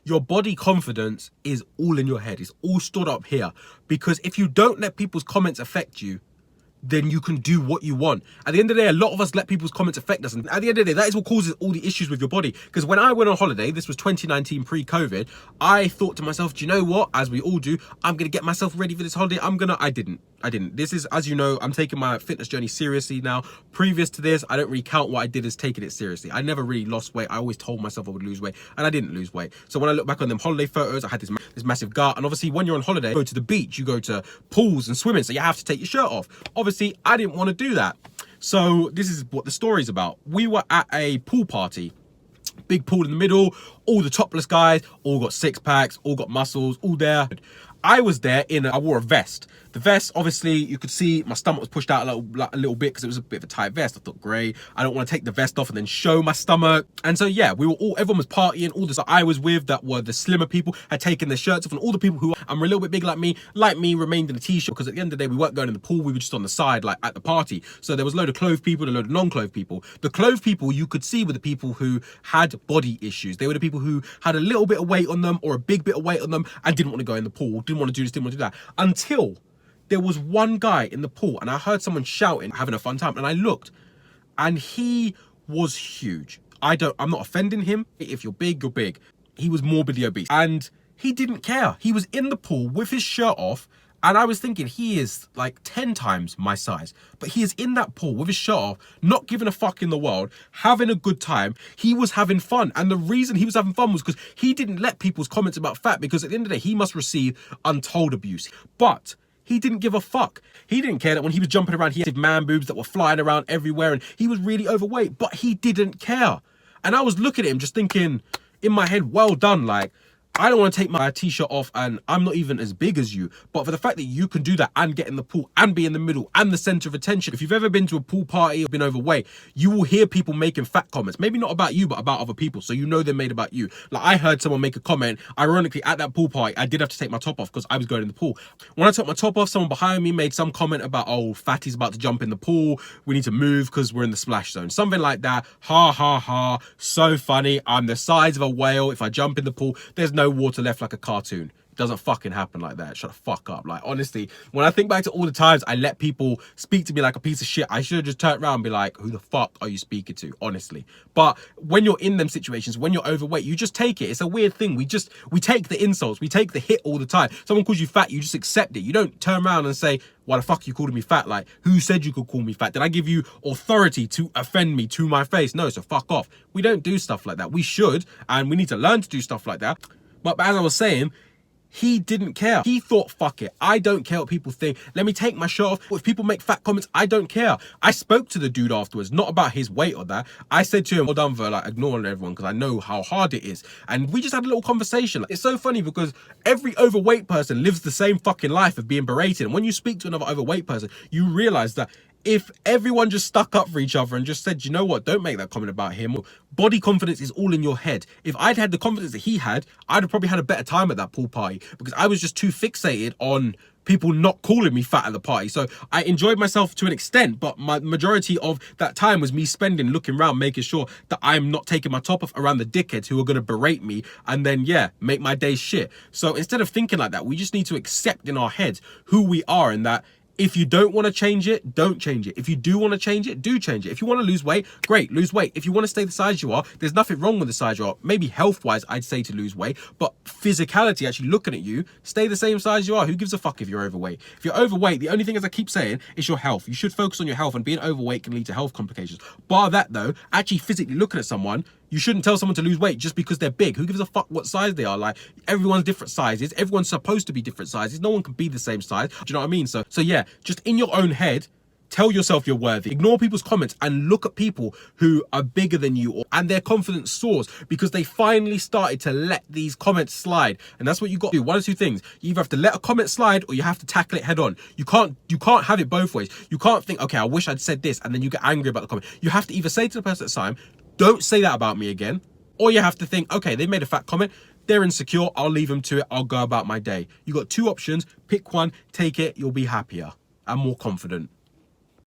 Your body confidence is all in your head. It's all stored up here. Because if you don't let people's comments affect you, then you can do what you want. At the end of the day, a lot of us let people's comments affect us. And at the end of the day, that is what causes all the issues with your body. Because when I went on holiday, this was 2019 pre-COVID, I thought to myself, do you know what? As we all do, I'm going to get myself ready for this holiday. I didn't. This is, as you know, I'm taking my fitness journey seriously now. Previous to this, I don't really count what I did as taking it seriously. I never really lost weight. I always told myself I would lose weight, and I didn't lose weight. So when I look back on them holiday photos, I had this massive gut. And obviously, when you're on holiday, you go to the beach, you go to pools and swimming, so you have to take your shirt off. Obviously, I didn't want to do that. So this is what the story's about. We were at a pool party. Big pool in the middle, all the topless guys, all got six packs, all got muscles, all there. I was there I wore a vest. The vest, obviously, you could see my stomach was pushed out a little bit because it was a bit of a tight vest. I thought, great, I don't want to take the vest off and then show my stomach. And so, yeah, everyone was partying. All the stuff I was with that were the slimmer people had taken their shirts off, and all the people who are a little bit big like me, remained in a t-shirt, because at the end of the day, we weren't going in the pool. We were just on the side, like at the party. So there was a load of clothed people and a load of non-clothed people. The clothed people you could see were the people who had body issues. They were the people who had a little bit of weight on them or a big bit of weight on them and didn't want to go in the pool, didn't want to do this, didn't want to do that, until there was one guy in the pool and I heard someone shouting, having a fun time, and I looked and he was huge. I'm not offending him. If you're big, you're big. He was morbidly obese and he didn't care. He was in the pool with his shirt off, and I was thinking, he is like 10 times my size, but he is in that pool with his shirt off, not giving a fuck in the world, having a good time. He was having fun, and the reason he was having fun was because he didn't let people's comments about fat, because at the end of the day, he must receive untold abuse. But he didn't give a fuck. He didn't care that when he was jumping around, he had man boobs that were flying around everywhere, and he was really overweight, but he didn't care. And I was looking at him just thinking in my head, well done. Like, I don't want to take my t-shirt off and I'm not even as big as you, but for the fact that you can do that and get in the pool and be in the middle and the center of attention. If you've ever been to a pool party or been overweight, you will hear people making fat comments, maybe not about you, but about other people. So you know they're made about you. Like, I heard someone make a comment, ironically, at that pool party, I did have to take my top off because I was going in the pool. When I took my top off, someone behind me made some comment about, oh, fatty's about to jump in the pool, we need to move because we're in the splash zone. Something like that. Ha, ha, ha. So funny. I'm the size of a whale. If I jump in the pool, there's no water left, like a cartoon. It doesn't fucking happen like that. Shut the fuck up. Like, honestly, when I think back to all the times I let people speak to me like a piece of shit, I should have just turned around and be like, who the fuck are you speaking to? Honestly. But when you're in them situations, when you're overweight, you just take it. It's a weird thing. We take the insults. We take the hit all the time. Someone calls you fat, you just accept it. You don't turn around and say, why the fuck are you calling me fat? Like, who said you could call me fat? Did I give you authority to offend me to my face? No, so fuck off. We don't do stuff like that. We should, and we need to learn to do stuff like that. But as I was saying, he didn't care. He thought, fuck it, I don't care what people think. Let me take my shirt off. If people make fat comments, I don't care. I spoke to the dude afterwards, not about his weight or that. I said to him, well done for like ignoring everyone, because I know how hard it is. And we just had a little conversation. It's so funny because every overweight person lives the same fucking life of being berated. And when you speak to another overweight person, you realize that if everyone just stuck up for each other and just said, you know what, don't make that comment about him. Body confidence is all in your head. If I'd had the confidence that he had, I'd have probably had a better time at that pool party, because I was just too fixated on people not calling me fat at the party. So I enjoyed myself to an extent, but my majority of that time was me spending looking around, making sure that I'm not taking my top off around the dickheads who are going to berate me and then, yeah, make my day shit. So instead of thinking like that, we just need to accept in our heads who we are, and that if you don't want to change it, don't change it. If you do want to change it, do change it. If you want to lose weight, great, lose weight. If you want to stay the size you are, there's nothing wrong with the size you are. Maybe health-wise, I'd say to lose weight, but physicality, actually looking at you, stay the same size you are. Who gives a fuck if you're overweight? If you're overweight, the only thing, as I keep saying, is your health. You should focus on your health, and being overweight can lead to health complications. Bar that though, actually physically looking at someone, you shouldn't tell someone to lose weight just because they're big. Who gives a fuck what size they are? Like, everyone's different sizes. Everyone's supposed to be different sizes. No one can be the same size. Do you know what I mean? So yeah, just in your own head, tell yourself you're worthy. Ignore people's comments and look at people who are bigger than you, and their confidence soars because they finally started to let these comments slide. And that's what you got to do. One of two things. You either have to let a comment slide or you have to tackle it head on. You can't have it both ways. You can't think, okay, I wish I'd said this, and then you get angry about the comment. You have to either say to the person at the time, don't say that about me again. Or you have to think, okay, they made a fat comment. They're insecure. I'll leave them to it. I'll go about my day. You got two options. Pick one, take it. You'll be happier and more confident.